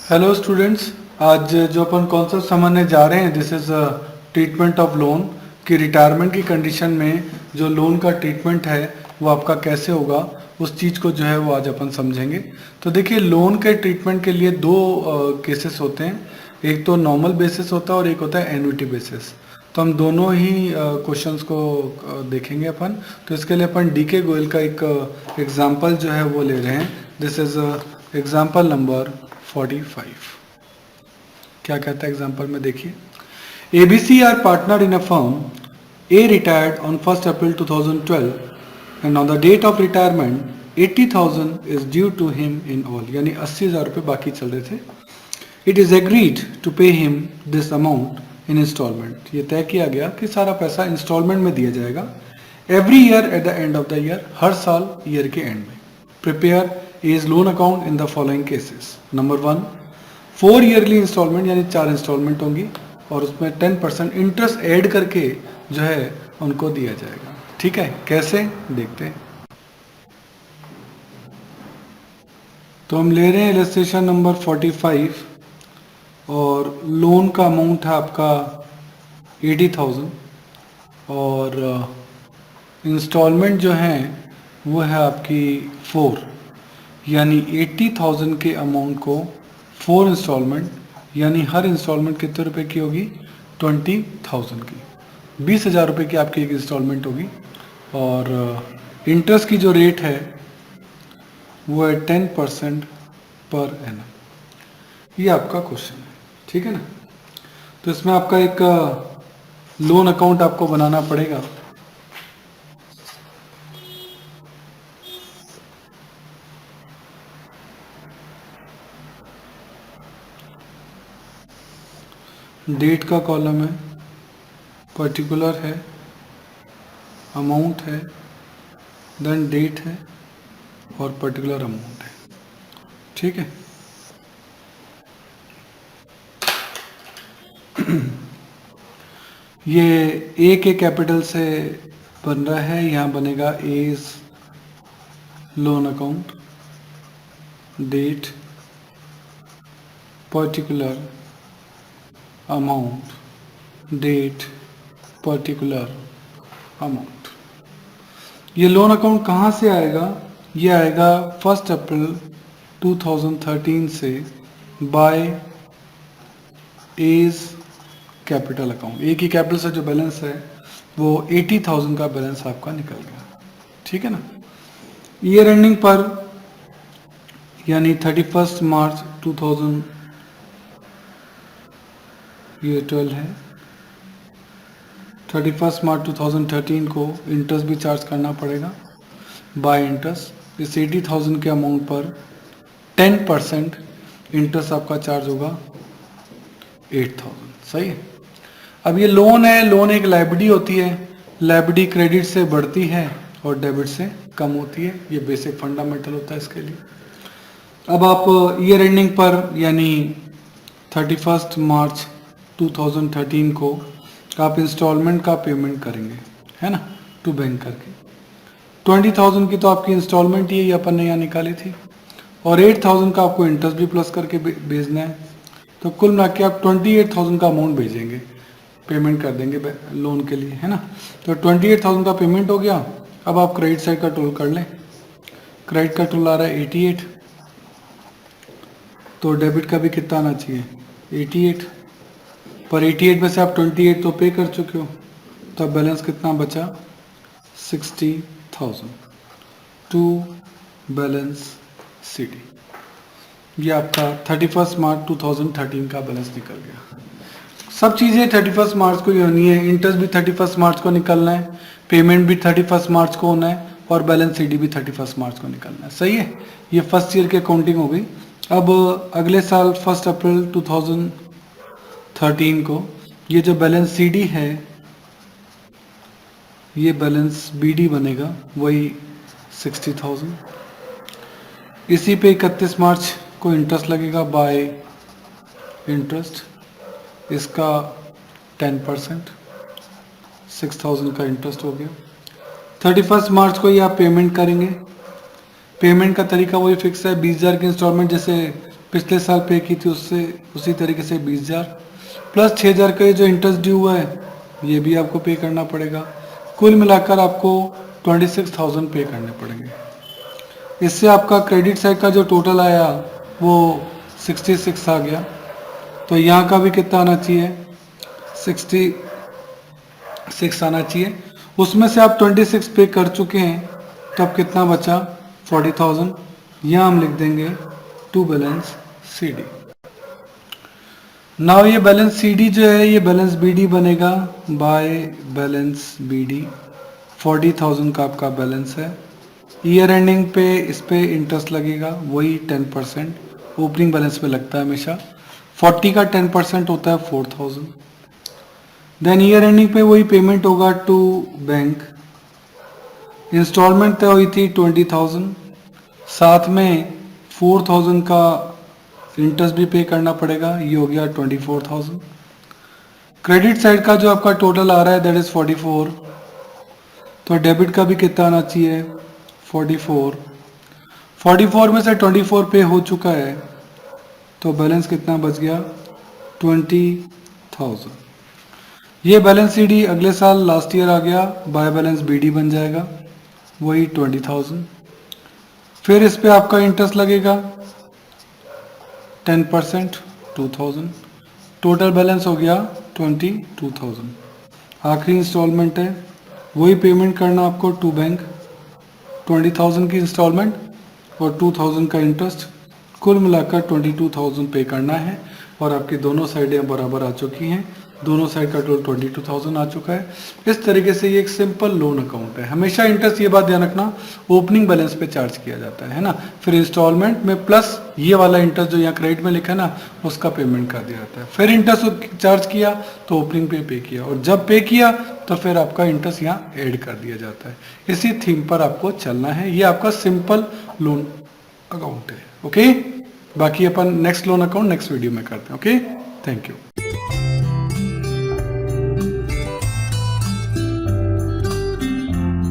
Hello students. आज जो अपन concept समझने जा रहे हैं this is treatment of loan कि रिटायरमेंट की कंडीशन में जो लोन का ट्रीटमेंट है वो आपका कैसे होगा, उस चीज़ को जो है वो आज अपन समझेंगे। तो देखिए, लोन के ट्रीटमेंट के लिए दो केसेस होते हैं। एक तो नॉर्मल बेसिस होता है और एक होता है एन्युटी बेसिस। तो हम दोनों ही क्वेश्चंस को देखेंगे अपन। तो इसके लिए अपन डीके गोयल का एक एग्जांपल जो है वो ले रहे हैं। This is example number 45। क्या कहता है एग्जांपल में, देखिए। ABC are partner in a firm. A retired on 1 April 2012 and on the date of retirement 80,000 is due to him in all, यानी 80,000 रुपये बाकी चल रहे थे। It is agreed to pay him this amount in installment. ये तय किया गया कि सारा पैसा इंस्टॉलमेंट में दिया जाएगा every year at the end of the year, हर साल ईयर के एंड में। Prepare as loan account in the following cases. Number 1, 4 yearly instalment, यानी 4 इंस्टॉलमेंट होंगी और उसमें 10% इंटरेस्ट ऐड करके जो है उनको दिया जाएगा। ठीक है, कैसे देखते हैं। तो हम ले रहे हैं इलस्ट्रेशन नंबर 45 और लोन का अमाउंट है आपका 80,000 और इंस्टॉलमेंट जो है वो है आपकी 4, यानी 80,000 के अमाउंट को 4 इंस्टॉलमेंट, यानी हर इंस्टॉलमेंट कितने रुपए की होगी, 20,000 की, 20,000 रुपये की आपकी एक इंस्टॉलमेंट होगी। और इंटरेस्ट की जो रेट है वो है 10% पर एनम। ये आपका क्वेश्चन है, ठीक है ना। तो इसमें आपका एक लोन अकाउंट आपको बनाना पड़ेगा। डेट का कॉलम है, पर्टिकुलर है, अमाउंट है, देन डेट है और पर्टिकुलर अमाउंट है। ठीक है। ये ए के कैपिटल से बन रहा है, यहाँ बनेगा as loan account, date, particular amount, date, particular amount. ये लोन अकाउंट कहाँ से आएगा, ये आएगा 1 अप्रैल 2013 से by as capital account. A की कैपिटल से जो बैलेंस है वो 80,000 का बैलेंस आपका निकल गया। ठीक है ना। ईयर एंडिंग पर यानी 31 मार्च 2012 है, 31 मार्च 2013 को इंटरेस्ट भी चार्ज करना पड़ेगा बाय इंटरेस्ट। इस 80,000 के अमाउंट पर 10% इंटरेस्ट आपका चार्ज होगा 8,000। सही है। अब ये लोन है, लोन एक लाइबिलिटी होती है। लाइबिलिटी क्रेडिट से बढ़ती है और डेबिट से कम होती है। ये बेसिक फंडामेंटल होता है इसके लिए। अब आप ईयर एंडिंग पर यानी 31 मार्च 2013 को आप इंस्टॉलमेंट का पेमेंट करेंगे, है ना, टू बैंक करके। 20,000 की तो आपकी इंस्टॉलमेंट ही अपन ने यहाँ निकाली थी और 8,000 का आपको इंटरेस्ट भी प्लस करके भेजना है। तो कुल मिला के आप 28,000 का अमाउंट भेजेंगे, पेमेंट कर देंगे लोन के लिए, है ना। तो 28,000 का पेमेंट हो गया। अब आप क्रेडिट साइड का टोल कर लें। क्रेडिट का टोल आ रहा है 88, तो डेबिट का भी कितना आना चाहिए, 88। पर 88 में से आप 28 तो पे कर चुके हो, तो अब बैलेंस कितना बचा, 60,000 टू बैलेंस सीडी। ये आपका 31 मार्च 2013 का बैलेंस निकल गया। सब चीज़ें 31 मार्च को ही होनी है। इंटरेस्ट भी 31 मार्च को निकलना है, पेमेंट भी 31 मार्च को होना है और बैलेंस सीडी भी 31 मार्च को निकलना है। सही है। ये फर्स्ट ईयर की अकाउंटिंग हो गई। अब अगले साल 1 अप्रैल 2013 को ये जो बैलेंस सीडी है ये बैलेंस बीडी बनेगा, वही 60,000। इसी पे 31 मार्च को इंटरेस्ट लगेगा बाय इंटरेस्ट, इसका 10%, 6,000 का इंटरेस्ट हो गया। 31 मार्च को ही आप पेमेंट करेंगे। पेमेंट का तरीका वही फिक्स है, 20,000 की इंस्टॉलमेंट जैसे पिछले साल पे की थी उससे उसी तरीके से 20,000 प्लस 6,000 का ये जो इंटरेस्ट ड्यू हुआ है ये भी आपको पे करना पड़ेगा। कुल मिलाकर आपको 26,000 पे करने पड़ेंगे। इससे आपका क्रेडिट साइड का जो टोटल आया वो 66 आ गया। तो यहाँ का भी कितना आना चाहिए, 66 आना चाहिए। उसमें से आप 26 पे कर चुके हैं तो अब कितना बचा 40,000। यहाँ हम लिख देंगे to balance C D. Now ये बैलेंस सी डी जो है ये बैलेंस बी डी बनेगा बाय बैलेंस बी डी। 40,000 का आपका बैलेंस है। ईयर एंडिंग पे इस पे इंटरेस्ट लगेगा वही 10%, ओपनिंग बैलेंस पे लगता है हमेशा। 40 का 10% होता है 4,000। देन ईयर एंडिंग पे वही पेमेंट होगा टू बैंक। इंस्टॉलमेंट तय हुई थी 20,000, साथ में 4,000 का इंटरेस्ट भी पे करना पड़ेगा, ये हो गया 24,000। क्रेडिट साइड का जो आपका टोटल आ रहा है दैट इज 44। तो डेबिट का भी कितना आना चाहिए 44 में से 24 पे हो चुका है तो बैलेंस कितना बच गया 20,000। ये बैलेंस सी डी अगले साल लास्ट ईयर आ गया बाय बैलेंस बी डी बन जाएगा वही 20,000। फिर इस पे आपका इंटरेस्ट लगेगा 10% 2,000। टोटल बैलेंस हो गया 22,000। आखिरी इंस्टॉलमेंट है वही पेमेंट करना आपको टू बैंक, 20,000 की इंस्टॉलमेंट और 2,000 का इंटरेस्ट, कुल मिलाकर 22,000 पे करना है। और आपकी दोनों साइडें बराबर आ चुकी हैं, दोनों साइड का टोटल 22,000 आ चुका है। इस तरीके से ये एक सिंपल लोन अकाउंट है। हमेशा इंटरेस्ट ये बात ध्यान रखना ओपनिंग बैलेंस पे चार्ज किया जाता है ना, फिर इंस्टॉलमेंट में प्लस ये वाला इंटरेस्ट जो यहाँ क्रेडिट में लिखा है ना उसका पेमेंट कर दिया जाता है। फिर इंटरेस्ट चार्ज किया तो ओपनिंग पे किया और जब पे किया तो फिर आपका इंटरेस्ट यहाँ ऐड कर दिया जाता है। इसी थीम पर आपको चलना है। ये आपका सिंपल लोन अकाउंट है। ओके, बाकी अपन next loan account next video में करते हैं। Okay, thank you.